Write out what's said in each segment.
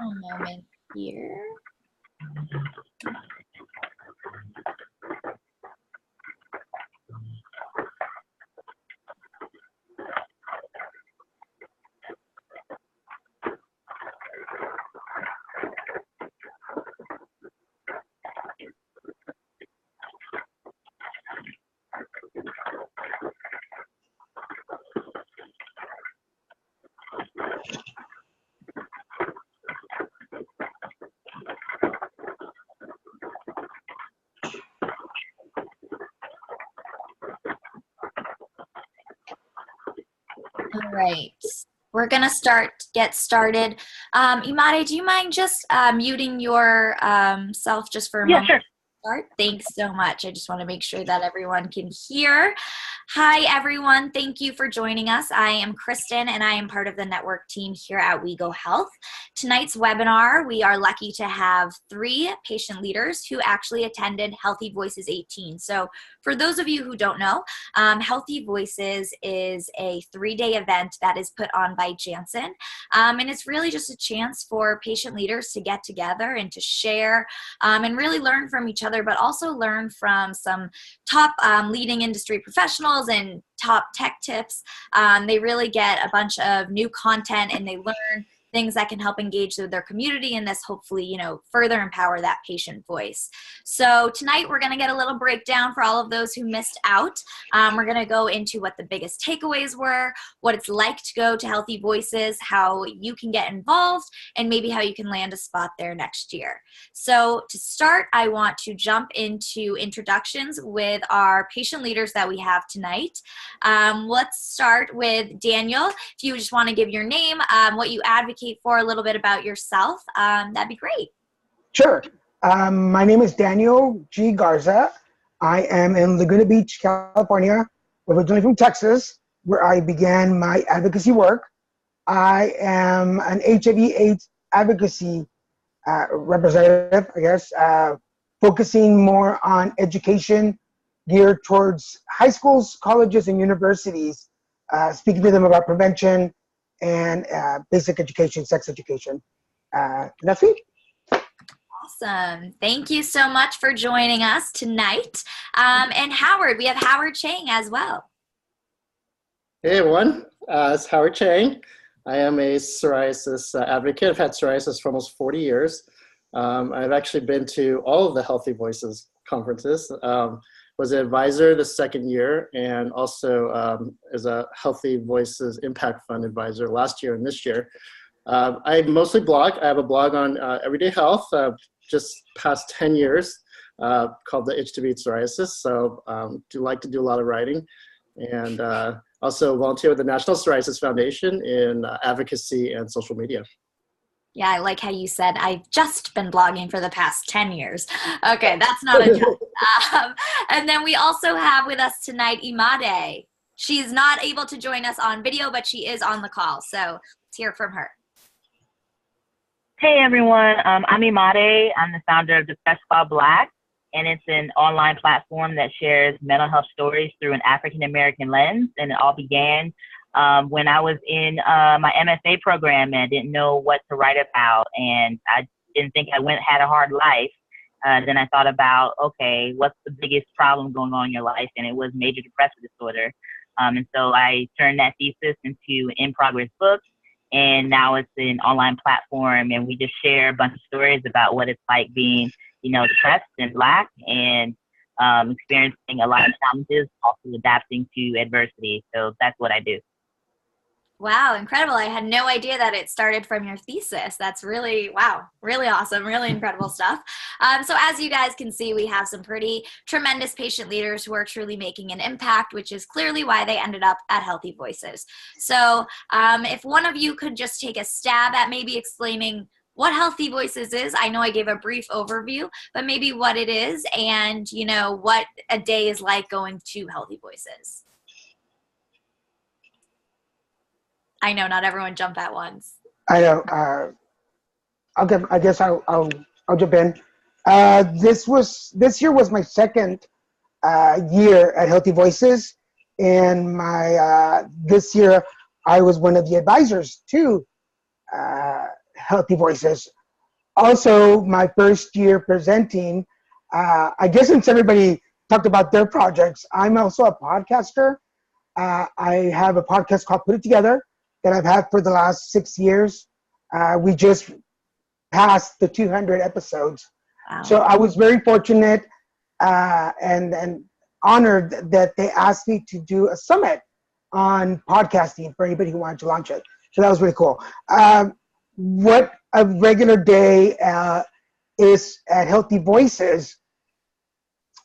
One moment here. All right, we're gonna get started. Imade, do you mind just muting your self just for a moment? Sure. Thanks so much. I just want to make sure that everyone can hear. Hi, everyone. Thank you for joining us. I am Kristen, and I am part of the network team here at WeGo Health. Tonight's webinar, we are lucky to have 3 patient leaders who actually attended HealtheVoices18. So for those of you who don't know, Healthy Voices is a 3-day event that is put on by Janssen. And it's really just a chance for patient leaders to get together and to share and really learn from each other, but also learn from some top leading industry professionals and top tech tips. They really get a bunch of new content, and they learn things that can help engage with their community, and this hopefully, further empower that patient voice. So tonight we're going to get a little breakdown for all of those who missed out. We're going to go into what the biggest takeaways were, what it's like to go to Healthy Voices, how you can get involved, and maybe how you can land a spot there next year. So to start, I want to jump into introductions with our patient leaders that we have tonight. Let's start with Daniel. If you just want to give your name, what you advocate for, a little bit about yourself, that'd be great. Sure. My name is Daniel G. Garza. I am in Laguna Beach, California, originally from Texas, where I began my advocacy work. I am an HIV/AIDS advocacy representative, I guess, focusing more on education geared towards high schools, colleges, and universities, speaking to them about prevention and basic education, sex education. That's it. Awesome. Thank you so much for joining us tonight. And Howard, we have Howard Chang as well. Hey everyone, it's Howard Chang. I am a psoriasis advocate. I've had psoriasis for almost 40 years. I've actually been to all of the Healthy Voices conferences. Was an advisor the second year, and also as a Healthy Voices Impact Fund advisor last year and this year. I mostly blog. I have a blog on everyday health, just past 10 years, called The Itch to Beat Psoriasis. So do like to do a lot of writing, and also volunteer with the National Psoriasis Foundation in advocacy and social media. Yeah, I like how you said, I've just been blogging for the past 10 years. Okay, that's not a joke. And then we also have with us tonight Imade. She's not able to join us on video, but she is on the call. So let's hear from her. Hey everyone, I'm Imade. I'm the founder of Depressed While Black, and it's an online platform that shares mental health stories through an African American lens. And it all began when I was in my MFA program and I didn't know what to write about, and I didn't think I had a hard life. Then I thought about, okay, what's the biggest problem going on in your life? And it was major depressive disorder. And so I turned that thesis into an in-progress book, and now it's an online platform, and we just share a bunch of stories about what it's like being, depressed and Black, and experiencing a lot of challenges, also adapting to adversity. So that's what I do. Wow, incredible. I had no idea that it started from your thesis. That's really, wow, really awesome, really incredible stuff. So as you guys can see, we have some pretty tremendous patient leaders who are truly making an impact, which is clearly why they ended up at Healthy Voices. So if one of you could just take a stab at maybe explaining what Healthy Voices is. I know I gave a brief overview, but maybe what it is and, what a day is like going to Healthy Voices. I know not everyone jump at once. I know. I guess I'll jump in. This year was my second year at Healthy Voices, and this year I was one of the advisors to Healthy Voices. Also, my first year presenting. I guess since everybody talked about their projects, I'm also a podcaster. I have a podcast called Put It Together that I've had for the last 6 years. We just passed the 200 episodes. Wow. So I was very fortunate and honored that they asked me to do a summit on podcasting for anybody who wanted to launch it. So that was really cool. What a regular day is at Healthy Voices.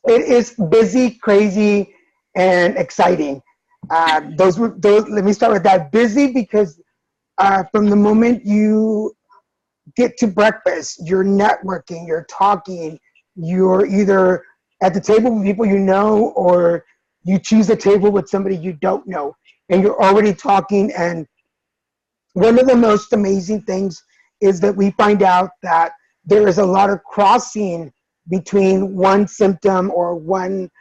It is busy, crazy, and exciting. Those. Let me start with that. Busy because from the moment you get to breakfast, you're networking, you're talking, you're either at the table with people you know, or you choose a table with somebody you don't know, and you're already talking. And one of the most amazing things is that we find out that there is a lot of crossing between one symptom or one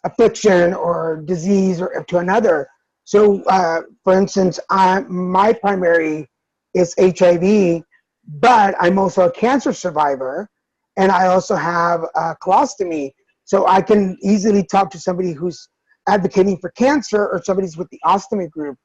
affliction or disease or to another. So, for instance, my primary is HIV, but I'm also a cancer survivor, and I also have a colostomy. So I can easily talk to somebody who's advocating for cancer or somebody's with the ostomy group.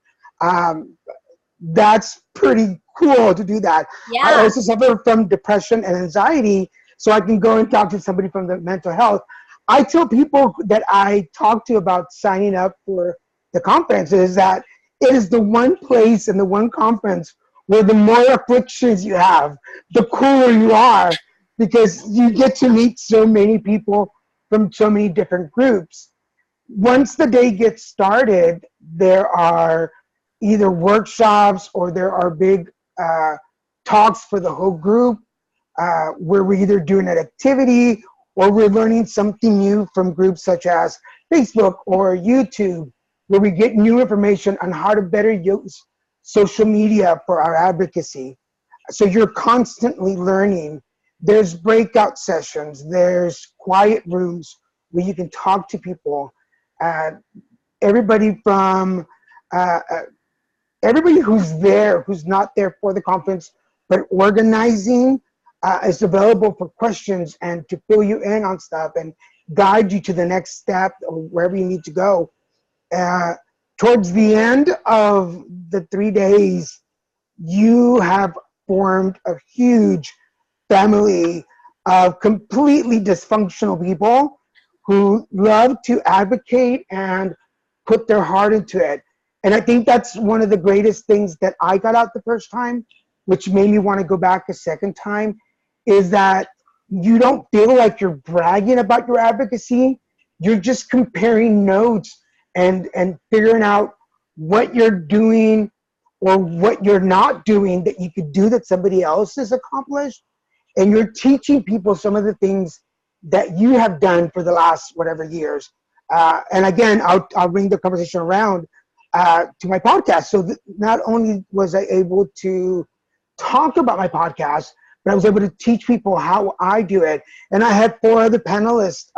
That's pretty cool to do that. Yeah. I also suffer from depression and anxiety, so I can go and talk to somebody from the mental health. I tell people that I talk to about signing up for the conference is that it is the one place and the one conference where the more afflictions you have, the cooler you are, because you get to meet so many people from so many different groups. Once the day gets started, there are either workshops or there are big talks for the whole group where we're either doing an activity or we're learning something new from groups such as Facebook or YouTube, where we get new information on how to better use social media for our advocacy. So you're constantly learning. There's breakout sessions, there's quiet rooms where you can talk to people. Everybody from everybody who's there, who's not there for the conference, but organizing is available for questions and to fill you in on stuff and guide you to the next step or wherever you need to go. Towards the end of the 3 days, you have formed a huge family of completely dysfunctional people who love to advocate and put their heart into it. And I think that's one of the greatest things that I got out the first time, which made me want to go back a second time, is that you don't feel like you're bragging about your advocacy. You're just comparing notes and figuring out what you're doing or what you're not doing that you could do that somebody else has accomplished. And you're teaching people some of the things that you have done for the last whatever years. And again, I'll bring the conversation around to my podcast. So not only was I able to talk about my podcast, but I was able to teach people how I do it. And I had 4 other panelists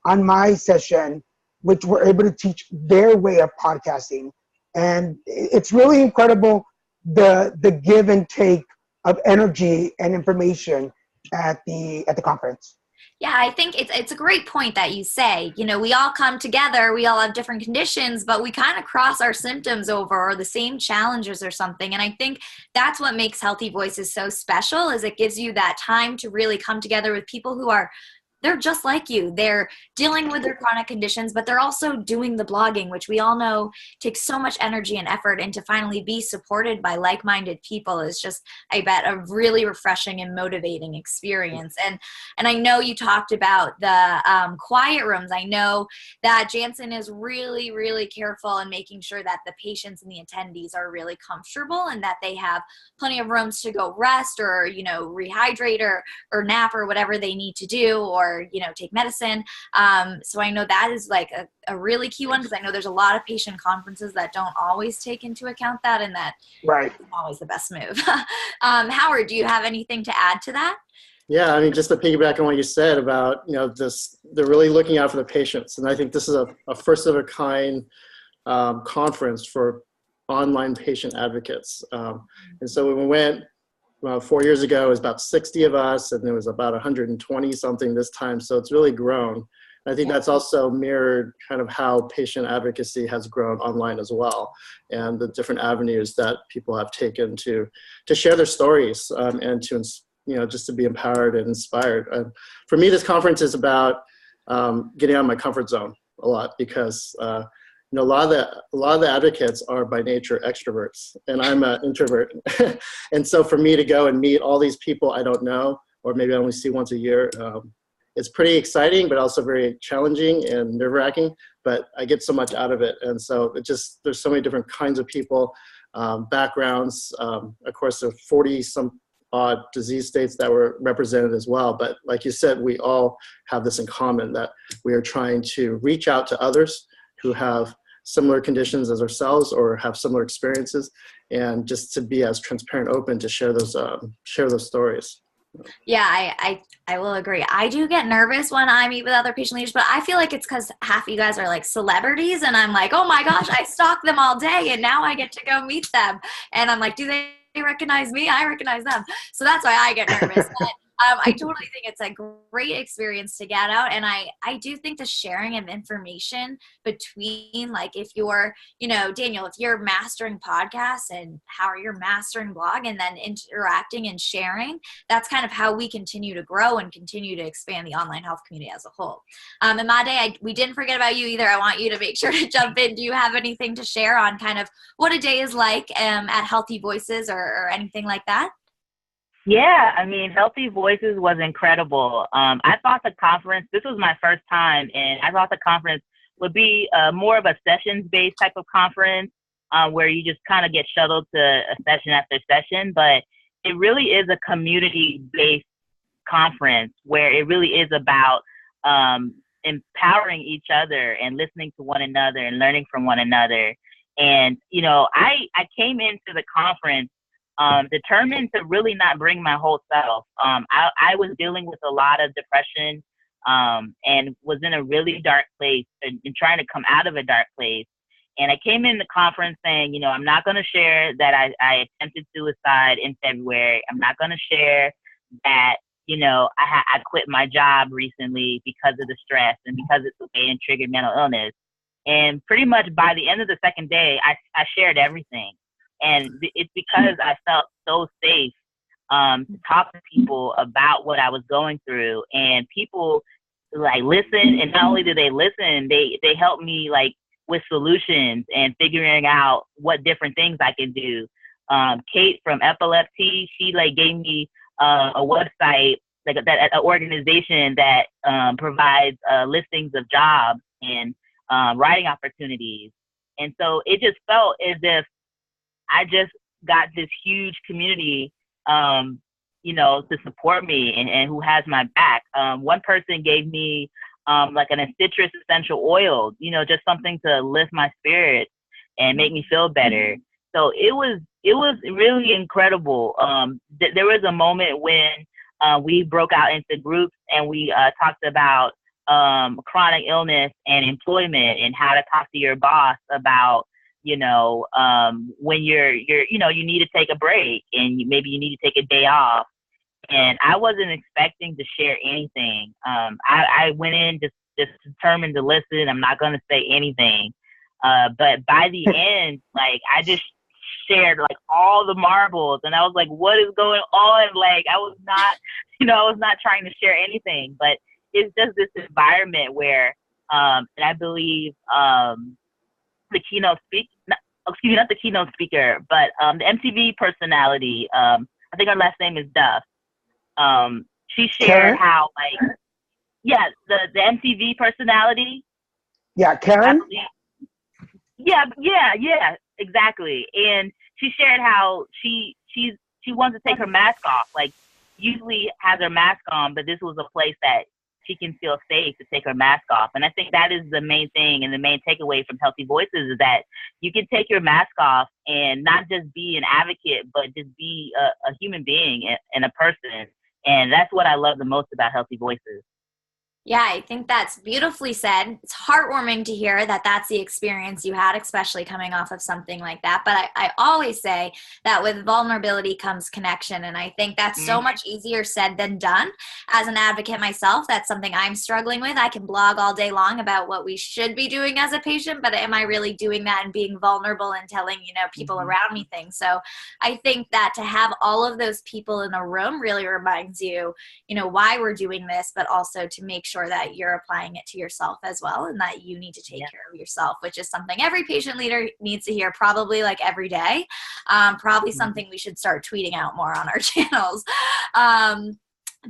on my session, which were able to teach their way of podcasting. And it's really incredible the give and take of energy and information at the conference. Yeah, I think it's a great point that you say, you know, we all come together, we all have different conditions, but we kind of cross our symptoms over or the same challenges or something. And I think that's what makes Healthy Voices so special, is it gives you that time to really come together with people who they're just like you. They're dealing with their chronic conditions, but they're also doing the blogging, which we all know takes so much energy and effort. And to finally be supported by like-minded people is just, I bet, a really refreshing and motivating experience. And I know you talked about the quiet rooms. I know that Jansen is really, really careful in making sure that the patients and the attendees are really comfortable and that they have plenty of rooms to go rest or, you know, rehydrate or nap or whatever they need to do, or take medicine. So I know that is like a really key one, because I know there's a lot of patient conferences that don't always take into account that, and that right. isn't always the best move. Howard, do you have anything to add to that? Yeah, I mean, just to piggyback on what you said about, they're really looking out for the patients. And I think this is a first of a kind conference for online patient advocates. And so when we went 4 years ago, it was about 60 of us, and there was about 120 something this time. So it's really grown. I think that's also mirrored kind of how patient advocacy has grown online as well, and the different avenues that people have taken to share their stories and to, just to be empowered and inspired. For me, this conference is about getting out of my comfort zone a lot, because a lot of the advocates are by nature extroverts, and I'm an introvert. And so for me to go and meet all these people I don't know, or maybe I only see once a year, it's pretty exciting, but also very challenging and nerve-wracking, but I get so much out of it. And so there's so many different kinds of people, backgrounds. Of course, there are 40 some odd disease states that were represented as well. But like you said, we all have this in common, that we are trying to reach out to others who have similar conditions as ourselves or have similar experiences, and just to be as transparent, open to share those stories. Yeah, I will agree. I do get nervous when I meet with other patient leaders, but I feel like it's because half of you guys are like celebrities, and I'm like, oh my gosh, I stalk them all day, and now I get to go meet them. And I'm like, do they recognize me? I recognize them. So that's why I get nervous. But I totally think it's a great experience to get out. And I do think the sharing of information between, like, if you're, Daniel, if you're mastering podcasts and how you're mastering blog and then interacting and sharing, that's kind of how we continue to grow and continue to expand the online health community as a whole. And Made, we didn't forget about you either. I want you to make sure to jump in. Do you have anything to share on kind of what a day is like at Healthy Voices or anything like that? Yeah, I mean, Healthy Voices was incredible. I thought the conference, this was my first time, and I thought the conference would be more of a sessions-based type of conference where you just kind of get shuttled to a session after session, but it really is a community-based conference where it really is about empowering each other and listening to one another and learning from one another. And, I came into the conference determined to really not bring my whole self. I was dealing with a lot of depression and was in a really dark place and trying to come out of a dark place. And I came in the conference saying, I'm not going to share that I attempted suicide in February. I'm not going to share that, I quit my job recently because of the stress and because it's okay and triggered mental illness. And pretty much by the end of the second day, I shared everything. And it's because I felt so safe to talk to people about what I was going through. And people like listen, and not only do they listen, they help me like with solutions and figuring out what different things I can do. Kate from Epilepsy, she like gave me a website, like an organization that provides listings of jobs and writing opportunities. And so it just felt as if I just got this huge community, to support me and who has my back. One person gave me like a citrus essential oil, just something to lift my spirits and make me feel better. So it was really incredible. There was a moment when we broke out into groups and we talked about chronic illness and employment and how to talk to your boss about when you need to take a break and maybe you need to take a day off. And I wasn't expecting to share anything. I went in just determined to listen. I'm not going to say anything. But by the end, like I just shared like all the marbles and I was like, what is going on? Like I was not trying to share anything, but it's just this environment where, and I believe, the keynote speaker, not the keynote speaker, but the MTV personality, I think her last name is Duff. She shared Karen? how like, the MTV personality. Yeah, Karen? Yeah, exactly. And she shared how she wants to take her mask off, like usually has her mask on, but this was a place that she can feel safe to take her mask off. And I think that is the main thing and the main takeaway from Healthy Voices is that you can take your mask off and not just be an advocate, but just be a human being and a person And that's what I love the most about Healthy Voices. Yeah, I think that's beautifully said. It's heartwarming to hear that that's the experience you had, especially coming off of something like that. But I always say that with vulnerability comes connection. And I think that's so much easier said than done. As an advocate myself, that's something I'm struggling with. I can blog all day long about what we should be doing as a patient, but am I really doing that and being vulnerable and telling, people around me things? So I think that to have all of those people in a room really reminds you, why we're doing this, but also to make sure that you're applying it to yourself as well, and that you need to take care of yourself, which is something every patient leader needs to hear probably like every day. Probably something we should start tweeting out more on our channels.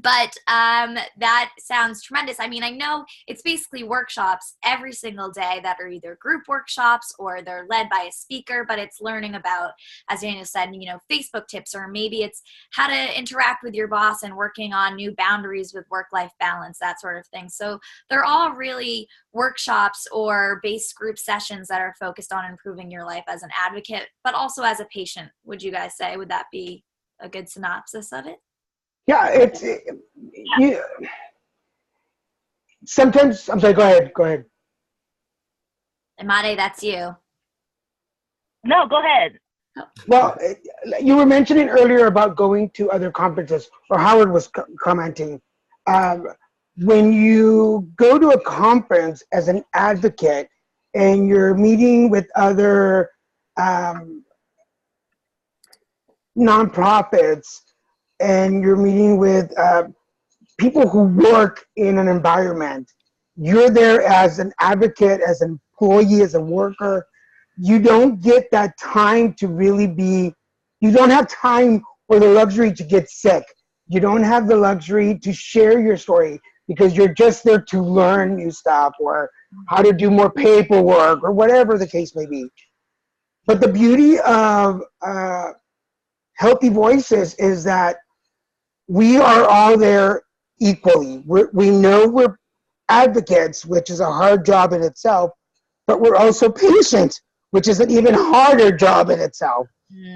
But that sounds tremendous. I mean, I know it's basically workshops every single day that are either group workshops or they're led by a speaker, but it's learning about, as Daniel said, Facebook tips, or maybe it's how to interact with your boss and working on new boundaries with work-life balance, that sort of thing. So they're all really workshops or base group sessions that are focused on improving your life as an advocate, but also as a patient. Would you guys say, would that be a good synopsis of it? Yeah, sometimes, I'm sorry, go ahead. Imade, that's you. No, go ahead. Well, you were mentioning earlier about going to other conferences, or Howard was commenting. When you go to a conference as an advocate and you're meeting with other nonprofits, and you're meeting with people who work in an environment, you're there as an advocate, as an employee, as a worker. You don't get that time to really you don't have time or the luxury to get sick. You don't have the luxury to share your story because you're just there to learn new stuff or how to do more paperwork or whatever the case may be. But the beauty of Healthy Voices is that we are all there equally. We know we're advocates, which is a hard job in itself, but we're also patients, which is an even harder job in itself.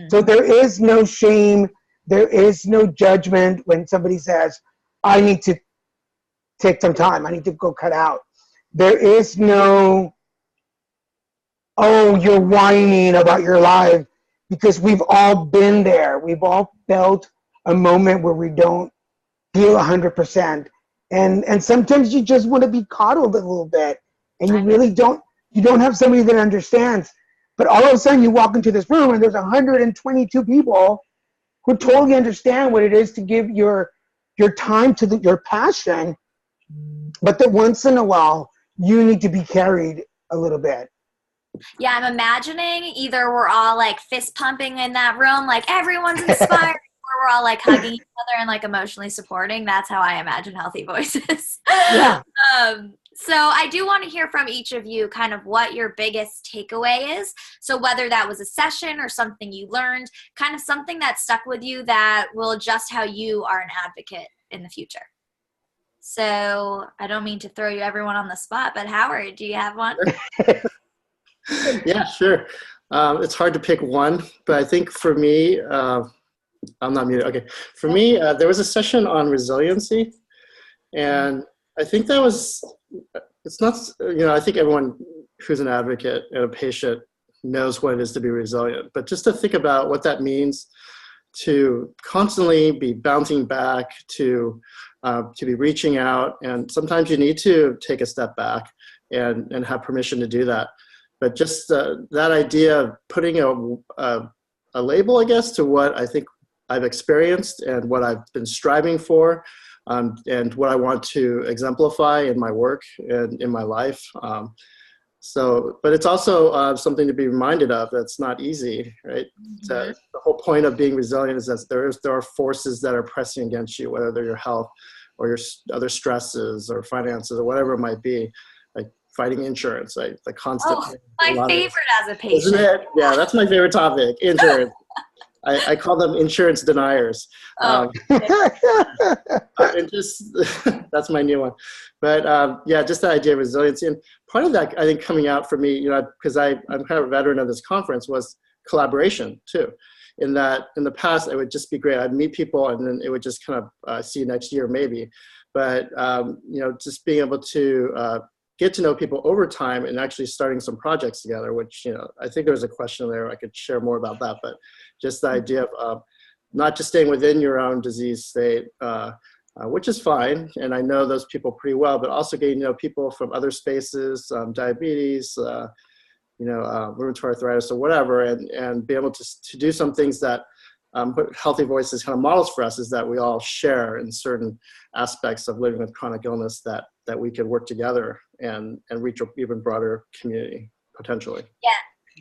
So there is no shame. There is no judgment when somebody says, I need to take some time. I need to go cut out. There is no, oh, you're whining about your life, because we've all been there. We've all felt a moment where we don't feel 100%. And sometimes you just want to be coddled a little bit, and you really don't have somebody that understands. But all of a sudden you walk into this room and there's 122 people who totally understand what it is to give your time to your passion, but that once in a while you need to be carried a little bit. Yeah, I'm imagining either we're all like fist pumping in that room, like everyone's inspired, or we're all like hugging each other and like emotionally supporting. That's how I imagine Healthy Voices. Yeah. So I do want to hear from each of you kind of what your biggest takeaway is. So whether that was a session or something you learned, kind of something that stuck with you that will adjust how you are an advocate in the future. So I don't mean to throw you everyone on the spot, but Howard, do you have one? Yeah, sure. It's hard to pick one, but I think for me, I'm not muted. Okay. For me, there was a session on resiliency, and I think that was, it's not, I think everyone who's an advocate and a patient knows what it is to be resilient, but just to think about what that means to constantly be bouncing back, to be reaching out, and sometimes you need to take a step back and have permission to do that. But just that idea of putting a label, I guess, to what I think I've experienced and what I've been striving for, and what I want to exemplify in my work and in my life. But it's also something to be reminded of that's not easy, right? Mm-hmm. The whole point of being resilient is that there are forces that are pressing against you, whether they're your health or your other stresses or finances or whatever it might be. Like fighting insurance, like the constant. Oh, my favorite as a patient. Isn't it? Yeah, that's my favorite topic, insurance. I call them insurance deniers. Oh. And just, that's my new one. But yeah, just the idea of resiliency. And part of that, I think, coming out for me, because I'm kind of a veteran of this conference, was collaboration too. in that in the past, it would just be great. I'd meet people and then it would just kind of see you next year maybe. But, you know, just being able to get to know people over time and actually starting some projects together, which, you know, I think there was a question there. I could share more about that, but just the idea of not just staying within your own disease state, which is fine. And I know those people pretty well, but also getting to know people from other spaces, diabetes, you know, rheumatoid arthritis or whatever, and be able to do some things that what Healthy Voices kind of models for us is that we all share in certain aspects of living with chronic illness that we could work together and reach an even broader community potentially. Yeah.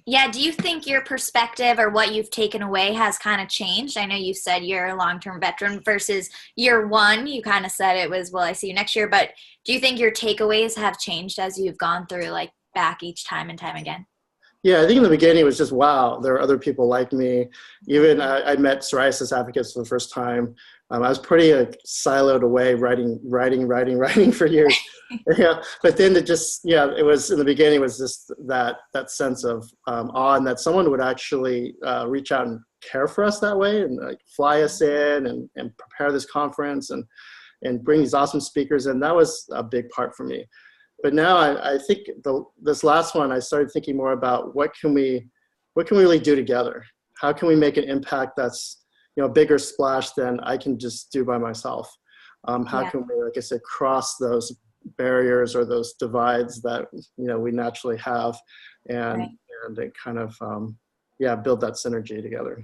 Yeah. Do you think your perspective or what you've taken away has kind of changed? I know you said you're a long-term veteran versus year one. You kind of said it was, well, I see you next year, but do you think your takeaways have changed as you've gone through like back each time and time again? Yeah, I think in the beginning it was just, wow, there are other people like me. Even I met psoriasis advocates for the first time. I was pretty siloed away, writing for years. Yeah, but then it just, yeah, it was in the beginning, it was just that sense of awe, and that someone would actually reach out and care for us that way, and like fly us in and prepare this conference and bring these awesome speakers, and that was a big part for me. But now I think this last one, I started thinking more about what can we really do together? How can we make an impact that's, you know, a bigger splash than I can just do by myself? How can we, like I said, cross those barriers or those divides that, you know, we naturally have, and it kind of build that synergy together.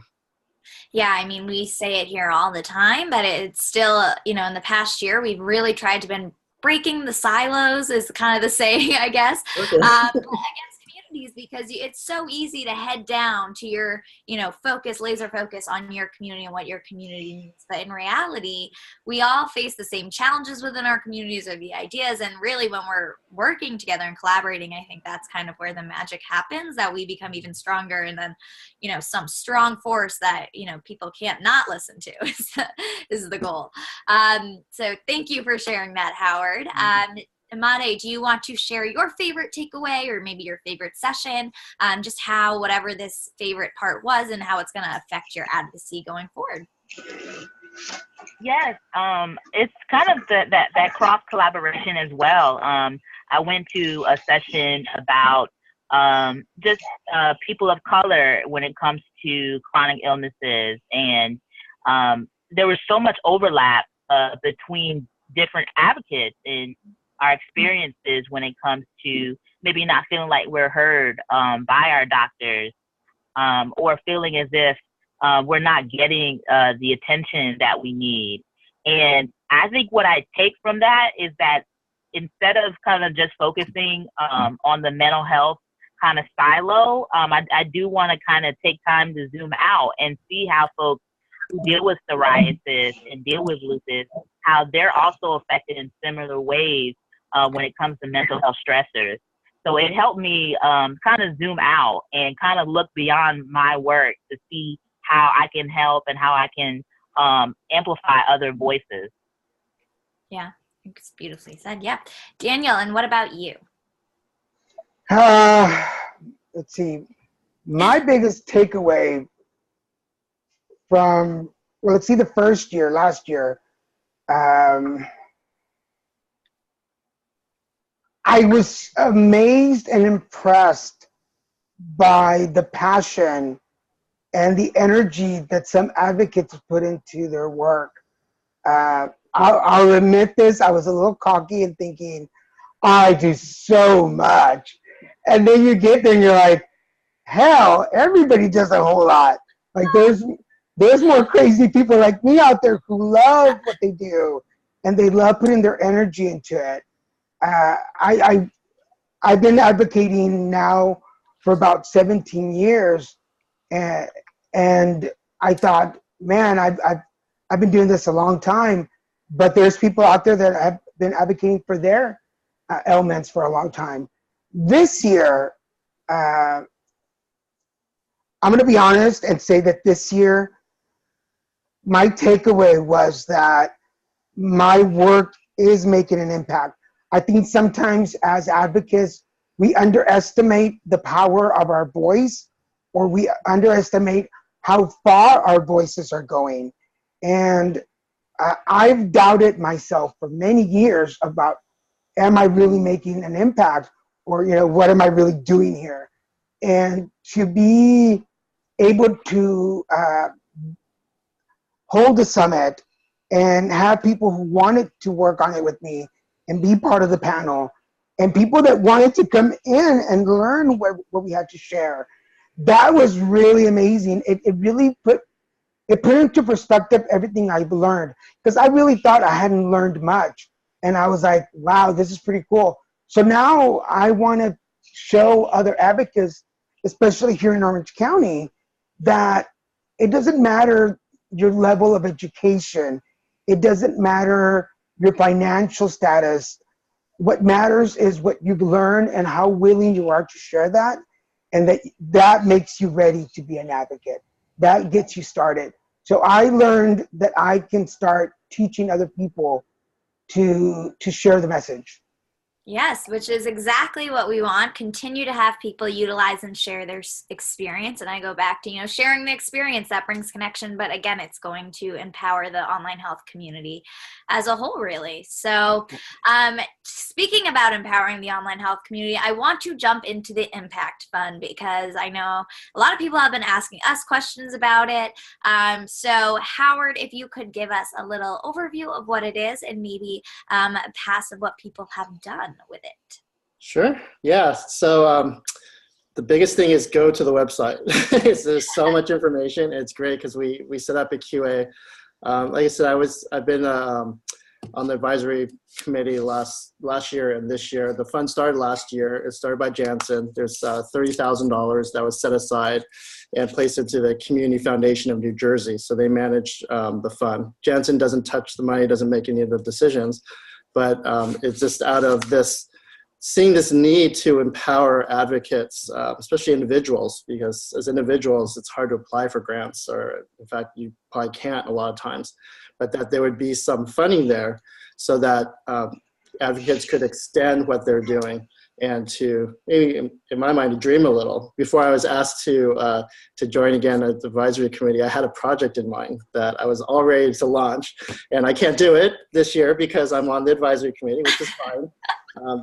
Yeah, I mean, we say it here all the time, but it's still, you know, in the past year, we've really tried to been breaking the silos is kind of the saying, I guess, Okay. Against communities, because it's so easy to head down to your, you know, laser focus on your community and what your community needs. But in reality, we all face the same challenges within our communities or the ideas. And really, when we're working together and collaborating, I think that's kind of where the magic happens, that we become even stronger. And then, you know, some strong force that, you know, people can't not listen to is the goal. So thank you for sharing that, Howard. Amade, do you want to share your favorite takeaway or maybe your favorite session, just how whatever this favorite part was and how it's going to affect your advocacy going forward? Yes, it's kind of that cross collaboration as well. I went to a session about just people of color when it comes to chronic illnesses, and there was so much overlap between different advocates and our experiences when it comes to maybe not feeling like we're heard by our doctors, or feeling as if we're not getting the attention that we need. And I think what I take from that is that instead of kind of just focusing on the mental health kind of silo, I do want to kind of take time to zoom out and see how folks who deal with psoriasis and deal with lupus, how they're also affected in similar ways when it comes to mental health stressors. So it helped me kind of zoom out and kind of look beyond my work to see how I can help and how I can amplify other voices. Yeah, I think it's beautifully said. Yeah. Daniel, and what about you? Let's see. My biggest takeaway from, well, let's see, the first year, last year, I was amazed and impressed by the passion and the energy that some advocates put into their work. I'll admit this, I was a little cocky and thinking, I do so much. And then you get there and you're like, hell, everybody does a whole lot. Like there's more crazy people like me out there who love what they do and they love putting their energy into it. I've been advocating now for about 17 years, and I thought, man, I've been doing this a long time, but there's people out there that have been advocating for their ailments for a long time. This year, I'm going to be honest and say that this year, my takeaway was that my work is making an impact. I think sometimes as advocates, we underestimate the power of our voice, or we underestimate how far our voices are going. And I've doubted myself for many years about, am I really making an impact? Or, what am I really doing here? And to be able to hold the summit and have people who wanted to work on it with me and be part of the panel, and people that wanted to come in and learn what we had to share. That was really amazing. It really put into perspective everything I've learned, because I really thought I hadn't learned much. And I was like, wow, this is pretty cool. So now I want to show other advocates, especially here in Orange County, that it doesn't matter your level of education. It doesn't matter your financial status. What matters is what you've learned and how willing you are to share that. And that makes you ready to be an advocate. That gets you started. So I learned that I can start teaching other people to share the message. Yes, which is exactly what we want. Continue to have people utilize and share their experience. And I go back to, sharing the experience that brings connection. But again, it's going to empower the online health community as a whole, really. So speaking about empowering the online health community, I want to jump into the Impact Fund, because I know a lot of people have been asking us questions about it. So Howard, if you could give us a little overview of what it is and maybe a pass of what people have done with it. Sure. Yeah. So the biggest thing is go to the website. There's so much information. It's great because we set up a QA. Like I said, I've been on the advisory committee last year and this year. The fund started last year. It started by Janssen. There's $30,000 that was set aside and placed into the Community Foundation of New Jersey. So they manage the fund. Janssen doesn't touch the money, doesn't make any of the decisions. But it's just out of seeing this need to empower advocates, especially individuals, because as individuals, it's hard to apply for grants, or in fact, you probably can't a lot of times, but that there would be some funding there so that advocates could extend what they're doing and to, maybe in my mind, to dream a little. Before I was asked to join again at the advisory committee, I had a project in mind that I was all ready to launch, and I can't do it this year because I'm on the advisory committee, which is fine.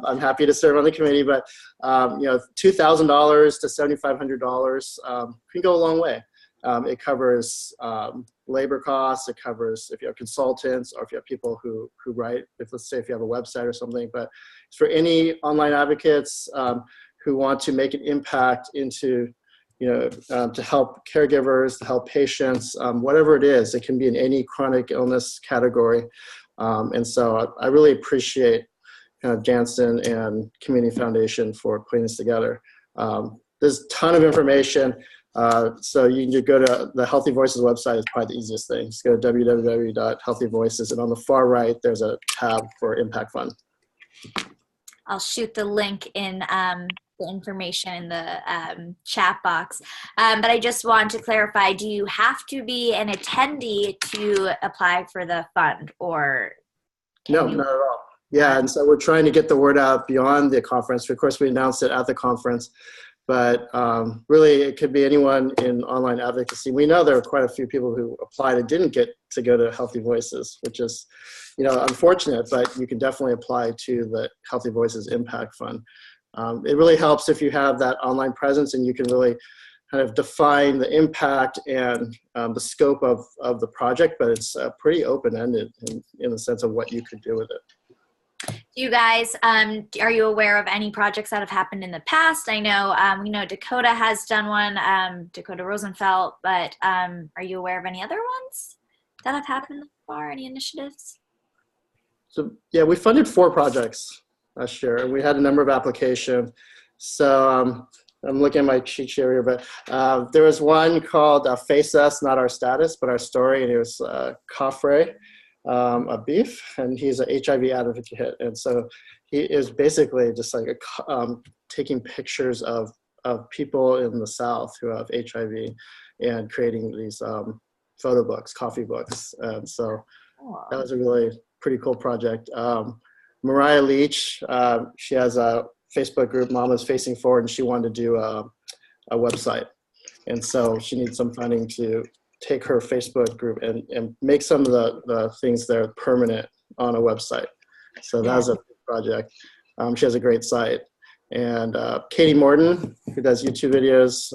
I'm happy to serve on the committee, but $2,000 to $7,500 can go a long way. It covers labor costs. It covers if you have consultants or if you have people who write, let's say if you have a website or something. But it's for any online advocates who want to make an impact into, to help caregivers, to help patients, whatever it is. It can be in any chronic illness category. And so I really appreciate Janssen and Community Foundation for putting this together. There's a ton of information. So you can just go to the HealtheVoices website. Is probably the easiest thing. Just go to www.HealtheVoices, and on the far right, there's a tab for Impact Fund. I'll shoot the link in the information in the chat box. But I just want to clarify, do you have to be an attendee to apply for the fund, or? No, not at all. Yeah, and so we're trying to get the word out beyond the conference. Of course, we announced it at the conference. But really, it could be anyone in online advocacy. We know there are quite a few people who applied and didn't get to go to HealtheVoices, which is, unfortunate. But you can definitely apply to the HealtheVoices Impact Fund. It really helps if you have that online presence and you can really kind of define the impact and the scope of the project. But it's pretty open-ended in the sense of what you could do with it. You guys, are you aware of any projects that have happened in the past? I know, we know Dakota has done one, Dakota Rosenfeld, but are you aware of any other ones that have happened so far, any initiatives? So, yeah, we funded 4 projects last year, and we had a number of applications. So I'm looking at my cheat sheet here, but there was one called Face Us, Not Our Status, but Our Story, and it was Kafre. A beef, and he's an HIV advocate, and so he is basically just like taking pictures of people in the South who have HIV and creating these photo books, coffee books, and so that was a really pretty cool project. Mariah Leach, she has a Facebook group, Mama's Facing Forward, and she wanted to do a website. And so she needs some funding to take her Facebook group and make some of the things that are permanent on a website. So that was a big project. She has a great site. And Katie Morton, who does YouTube videos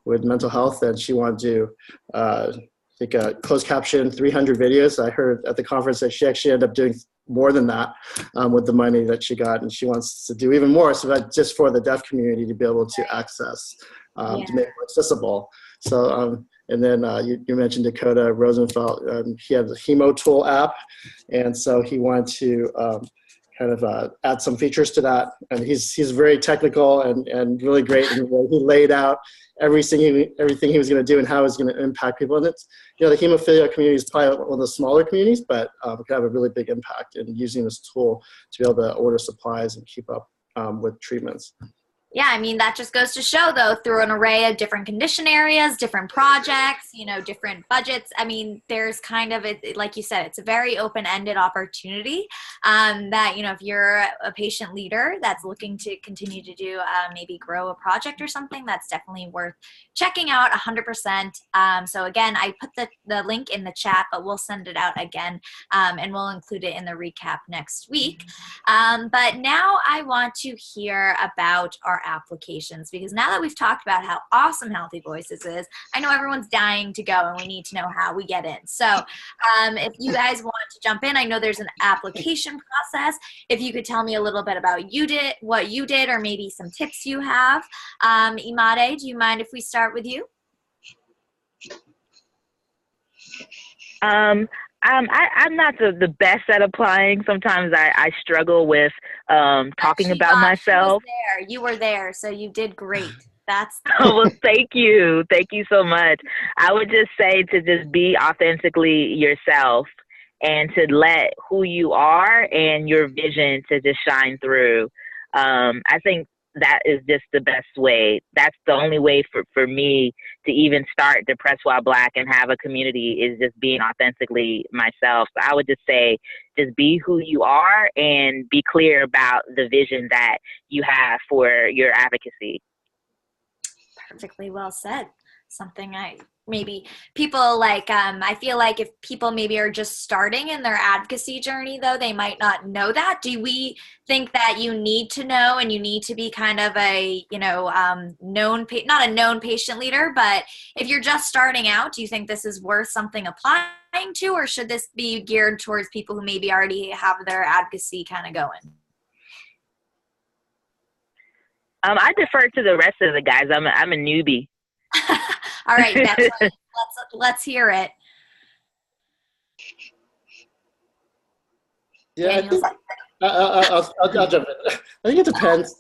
with mental health, and she wanted to I think closed caption 300 videos. I heard at the conference that she actually ended up doing more than that with the money that she got, and she wants to do even more, so that just for the deaf community to be able to access, to make it more accessible. So, and then you mentioned Dakota Rosenfeld. He has a Hemo Tool app, and so he wanted to kind of add some features to that. And he's very technical and really great in the way he laid out everything he was going to do and how it was going to impact people. And it's, the hemophilia community is probably one of the smaller communities, but it could have a really big impact in using this tool to be able to order supplies and keep up with treatments. Yeah, I mean, that just goes to show, though, through an array of different condition areas, different projects, different budgets. I mean, there's kind of, like you said, it's a very open-ended opportunity that, if you're a patient leader that's looking to continue to do, maybe grow a project or something, that's definitely worth checking out 100%. So again, I put the link in the chat, but we'll send it out again, and we'll include it in the recap next week. But now I want to hear about our applications, because now that we've talked about how awesome HealtheVoices is, I know everyone's dying to go and we need to know how we get in. So if you guys want to jump in, I know there's an application process. If you could tell me a little bit about what you did, or maybe some tips you have. Imade, do you mind if we start with you? I'm not the best at applying. Sometimes I struggle with talking about myself. You were there, so you did great. Well, thank you. Thank you so much. I would just say to just be authentically yourself and to let who you are and your vision to just shine through. I think that is just the best way. That's the only way for me to even start to Press While Black and have a community, is just being authentically myself. So I would just say, just be who you are and be clear about the vision that you have for your advocacy. Perfectly well said. Something maybe people like, I feel like if people maybe are just starting in their advocacy journey, though, they might not know that. Do we think that you need to know, and you need to be kind of a, not a known patient leader, but if you're just starting out, do you think this is worth something applying to, or should this be geared towards people who maybe already have their advocacy kind of going? I defer to the rest of the guys. I'm a newbie. All right, Beth, let's hear it. Yeah, I'll jump in. I think it depends.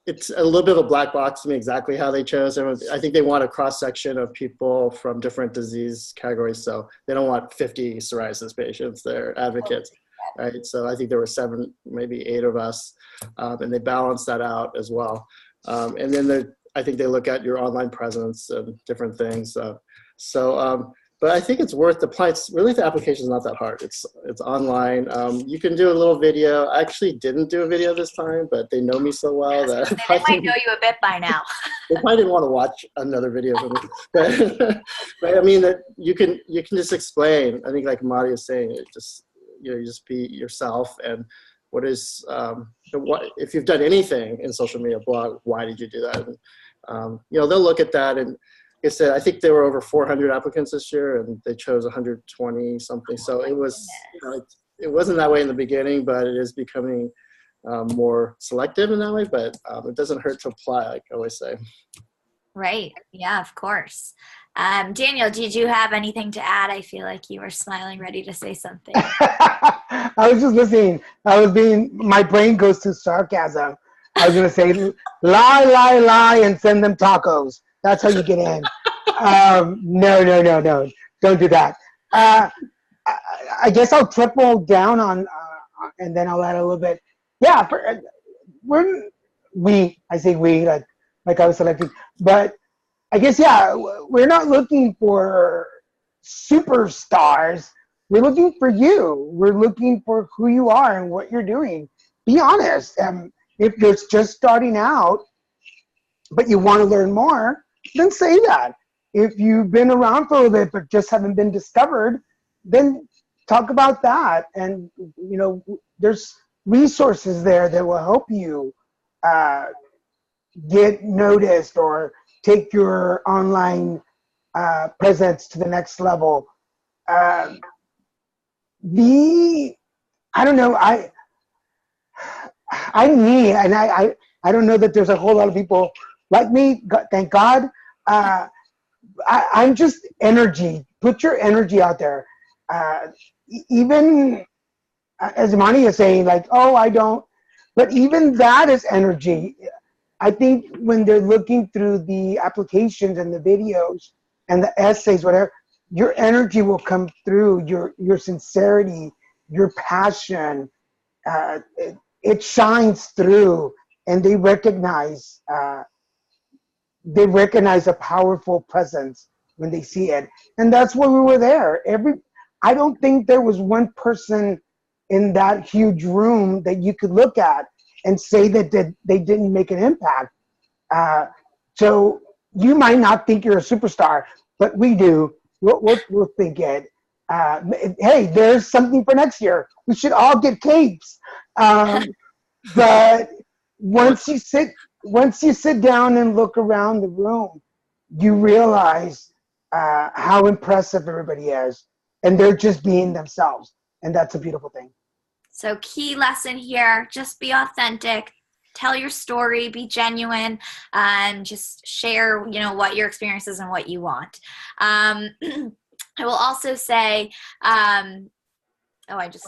It's a little bit of a black box to me exactly how they chose. I think they want a cross section of people from different disease categories. So they don't want 50 psoriasis patients. They're advocates, right? So I think there were 7, maybe 8 of us, and they balanced that out as well. And then I think they look at your online presence and different things. But I think it's worth applying. Really, the application is not that hard. It's online. You can do a little video. I actually didn't do a video this time, but they know me so well that they might know you a bit by now. They probably didn't want to watch another video from me. But I mean, that you can just explain. I think, like Madi was saying, you just be yourself. And what is if you've done anything in social media, blog, why did you do that? And, they'll look at that. And like I said, I think there were over 400 applicants this year, and they chose 120 something. So it was, it wasn't that way in the beginning, but it is becoming more selective in that way. But it doesn't hurt to apply, like I always say. Right. Yeah, of course. Daniel, did you have anything to add? I feel like you were smiling, ready to say something. I was just listening. My brain goes to sarcasm. I was going to say, lie, and send them tacos. That's how you get in. No. Don't do that. I guess I'll triple down on, and then I'll add a little bit. Yeah, I say we, like I was selecting. But I guess, yeah, we're not looking for superstars. We're looking for you. We're looking for who you are and what you're doing. Be honest. If you're just starting out, but you want to learn more, then say that. If you've been around for a little bit but just haven't been discovered, then talk about that. And, you know, there's resources there that will help you get noticed or take your online presence to the next level. I don't know, I'm me, and I don't know that there's a whole lot of people like me, thank God. I'm just energy. Put your energy out there. Even as Imani is saying, like, oh, I don't, but even that is energy. I think when they're looking through the applications and the videos and the essays, whatever, your energy will come through, your sincerity, your passion. It shines through, and they recognize a powerful presence when they see it. And that's why we were there. I don't think there was one person in that huge room that you could look at and say that they didn't make an impact. So you might not think you're a superstar, but we do. We'll think it. Hey, there's something for next year. We should all get capes. But once you sit down and look around the room, you realize how impressive everybody is, and they're just being themselves, and that's a beautiful thing. So key lesson here, just be authentic, tell your story, be genuine, and just share, you know, what your experience is and what you want. I will also say, I just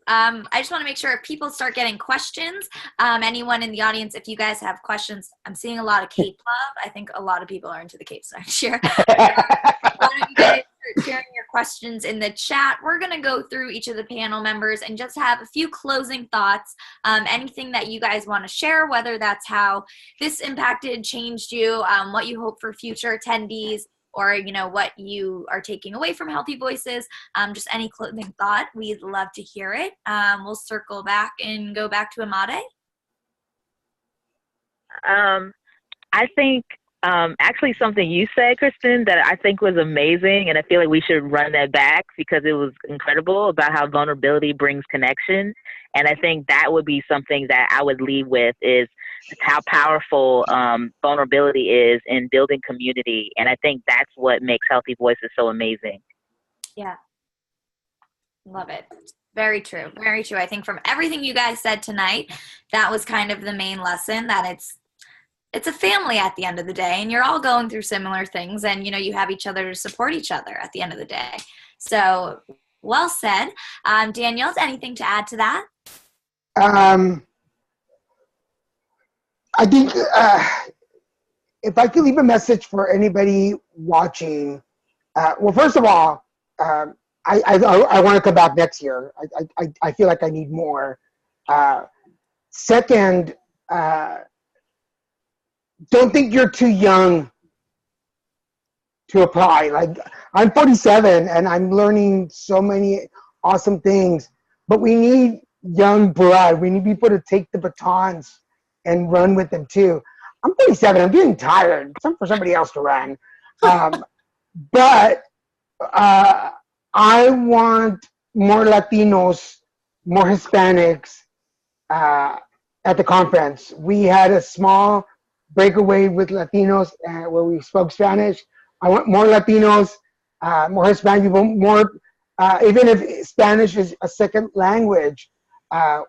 want to make sure if people start getting questions, anyone in the audience, if you guys have questions, I'm seeing a lot of Cape love. I think a lot of people are into the Capes next year. Why don't you guys start sharing your questions in the chat? We're going to go through each of the panel members and just have a few closing thoughts. Anything that you guys want to share, whether that's how this impacted, changed you, what you hope for future attendees, or, you know, what you are taking away from Healthy Voices, just any closing thought, we'd love to hear it. We'll circle back and go back to Amade. I think actually something you said, Kristen, that I think was amazing, and I feel like we should run that back because it was incredible, about how vulnerability brings connection. And I think that would be something that I would leave with, is how powerful vulnerability is in building community. And I think that's what makes Healthy Voices so amazing. Yeah. Love it. Very true. Very true. I think from everything you guys said tonight, that was kind of the main lesson, that it's a family at the end of the day, and you're all going through similar things, and, you know, you have each other to support each other at the end of the day. So well said. Danielle, anything to add to that? I think if I could leave a message for anybody watching, well, first of all, I want to come back next year. I feel like I need more. Second, don't think you're too young to apply. Like, I'm 47 and I'm learning so many awesome things, but we need young blood. We need people to take the batons and run with them too. I'm 47. I'm getting tired. It's time for somebody else to run. But I want more Latinos, more Hispanics at the conference. We had a small breakaway with Latinos where we spoke Spanish. I want more Latinos, more Hispanic people, more, even if Spanish is a second language,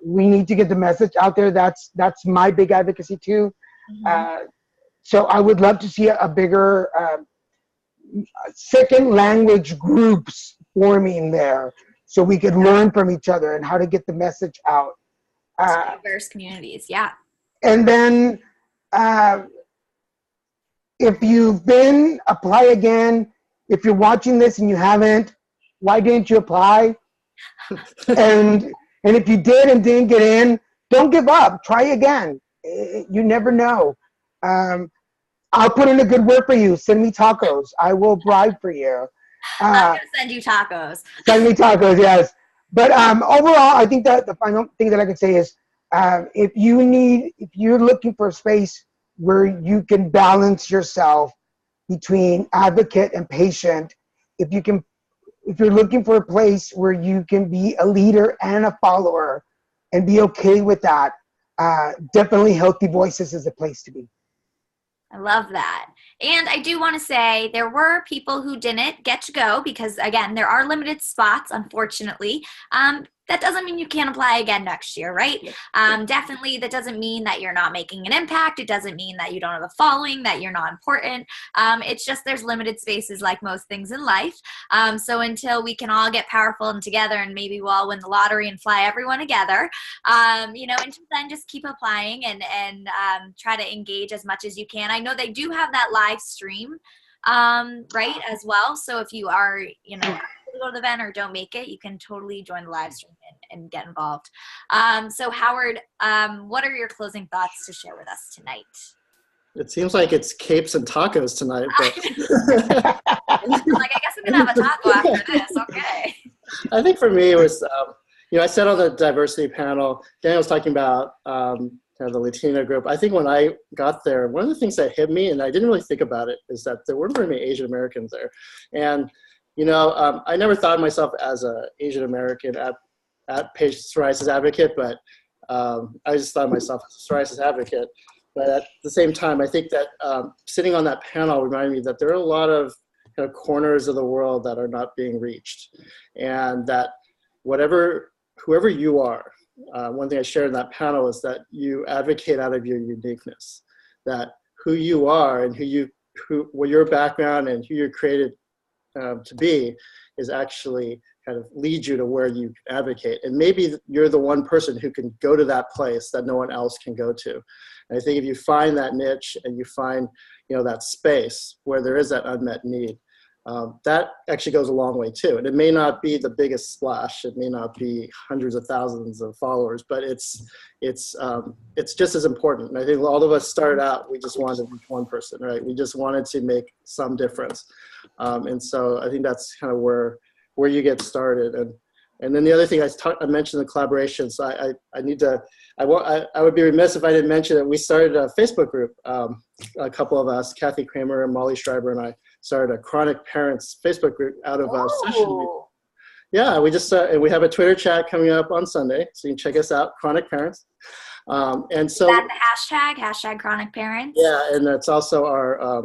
we need to get the message out there. That's my big advocacy too. Mm-hmm. So I would love to see a bigger second language groups forming there, so we could learn from each other and how to get the message out. Diverse communities, yeah. And then if you've been, apply again. If you're watching this and you haven't, why didn't you apply? And if you did and didn't get in, don't give up. Try again. You never know. I'll put in a good word for you. Send me tacos. I will bribe for you. I'm going to send you tacos. Send me tacos, yes. But overall, I think that the final thing that I can say is, if you're looking for a space where you can balance yourself between advocate and patient. If you're looking for a place where you can be a leader and a follower and be okay with that, definitely Healthy Voices is the place to be. I love that. And I do want to say there were people who didn't get to go because, again, there are limited spots, unfortunately. That doesn't mean you can't apply again next year, right? Definitely, that doesn't mean that you're not making an impact. It doesn't mean that you don't have a following, that you're not important. It's just there's limited spaces like most things in life. So until we can all get powerful and together, and maybe we'll all win the lottery and fly everyone together, until then, just keep applying and try to engage as much as you can. I know they do have that live stream, right, as well. So if you are, to go to the event or don't make it, you can totally join the live stream and get involved. So Howard, what are your closing thoughts to share with us tonight? It seems like it's capes and tacos tonight. But I guess I'm gonna have a taco after this. Okay. I think for me it was, I said on the diversity panel, Daniel was talking about the Latino group. I think when I got there, one of the things that hit me, and I didn't really think about it, is that there weren't very many Asian Americans there. And I never thought of myself as an Asian American at patient psoriasis advocate, but I just thought of myself as a psoriasis advocate. But at the same time, I think that sitting on that panel reminded me that there are a lot of kind of corners of the world that are not being reached, and that whoever you are, one thing I shared in that panel is that you advocate out of your uniqueness, that who you are and what your background and who you're created to be is actually kind of lead you to where you advocate. And maybe you're the one person who can go to that place that no one else can go to. And I think if you find that niche and you find, that space where there is that unmet need, that actually goes a long way too. And it may not be the biggest splash. It may not be hundreds of thousands of followers, but it's just as important. And I think all of us started out, we just wanted to reach one person, right? We just wanted to make some difference. And so I think that's kind of where you get started. And then the other thing I mentioned the collaboration. So I would be remiss if I didn't mention that we started a Facebook group. A couple of us, Kathy Kramer and Molly Schreiber and I, started a chronic parents Facebook group out of a session. Yeah, we just and we have a Twitter chat coming up on Sunday, so you can check us out, Chronic Parents. And so is that the hashtag Chronic Parents? Yeah, and that's also our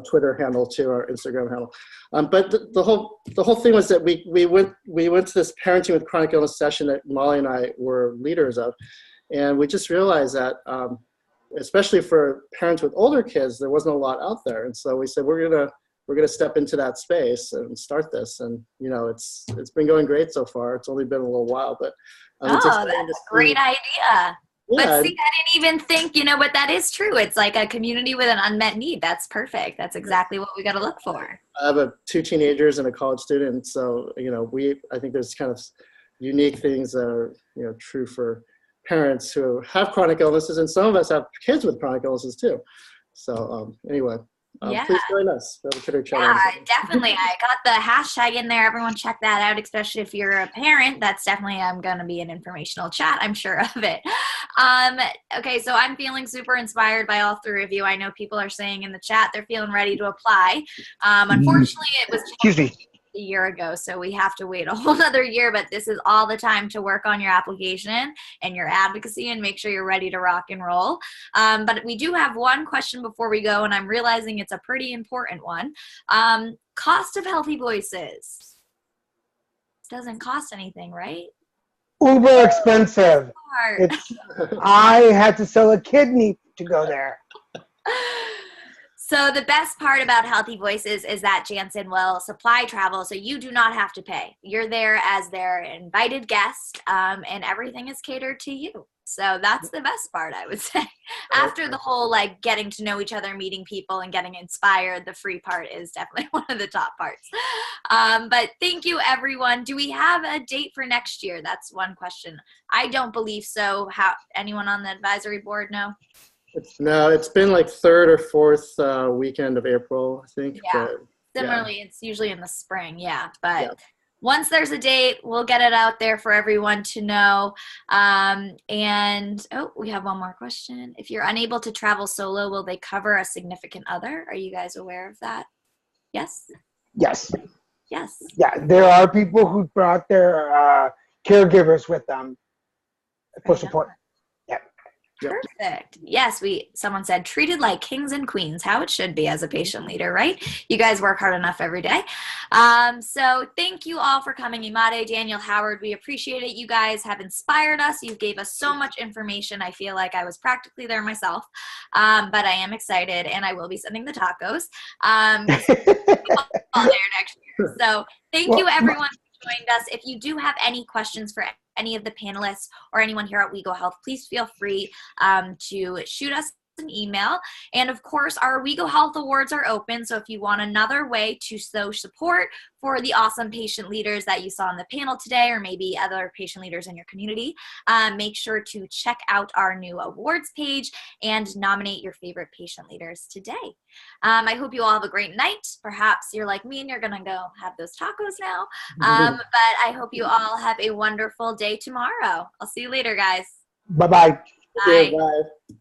Twitter handle too, our Instagram handle. But the whole thing was that we went to this parenting with chronic illness session that Molly and I were leaders of, and we just realized that especially for parents with older kids, there wasn't a lot out there, and so we said we're gonna step into that space and start this, and it's been going great so far. It's only been a little while, but that's a great idea. Yeah. But see, I didn't even think, but that is true. It's like a community with an unmet need. That's perfect. That's exactly what we got to look for. I have 2 teenagers and a college student, so I think there's kind of unique things that are true for parents who have chronic illnesses, and some of us have kids with chronic illnesses too. So anyway. Please join us. Yeah, definitely. I got the hashtag in there. Everyone check that out, especially if you're a parent. That's definitely going to be an informational chat. I'm sure of it. Okay, so I'm feeling super inspired by all 3 of you. I know people are saying in the chat they're feeling ready to apply. Unfortunately, it was a year ago, so we have to wait a whole other year, but this is all the time to work on your application and your advocacy and make sure you're ready to rock and roll. But we do have one question before we go, and I'm realizing it's a pretty important one. Cost of Healthy Voices. Doesn't cost anything, right? Uber expensive. I had to sell a kidney to go there. So the best part about Healthy Voices is that Janssen will supply travel, so you do not have to pay. You're there as their invited guest, and everything is catered to you. So that's the best part, I would say. After the whole getting to know each other, meeting people, and getting inspired, the free part is definitely one of the top parts. But thank you, everyone. Do we have a date for next year? That's one question. I don't believe so. Anyone on the advisory board know? It's been like 3rd or 4th weekend of April, I think. Yeah. Similarly, it's usually in the spring. Yeah, but once there's a date, we'll get it out there for everyone to know. And we have one more question. If you're unable to travel solo, will they cover a significant other? Are you guys aware of that? Yes? Yes. Yes. Yeah, there are people who brought their caregivers with them for support. Perfect. Yes, someone said treated like kings and queens, how it should be as a patient leader, right? You guys work hard enough every day. So thank you all for coming. Imade, Daniel, Howard, we appreciate it. You guys have inspired us. You gave us so much information. I feel like I was practically there myself, but I am excited, and I will be sending the tacos all there next year. So thank you, everyone, who joined us. If you do have any questions for any of the panelists or anyone here at We Go Health, please feel free to shoot us an email. And of course, our We Go Health Awards are open. So if you want another way to show support for the awesome patient leaders that you saw on the panel today, or maybe other patient leaders in your community, make sure to check out our new awards page and nominate your favorite patient leaders today. I hope you all have a great night. Perhaps you're like me and you're gonna go have those tacos now. But I hope you all have a wonderful day tomorrow. I'll see you later, guys. Bye-bye. Bye. Bye.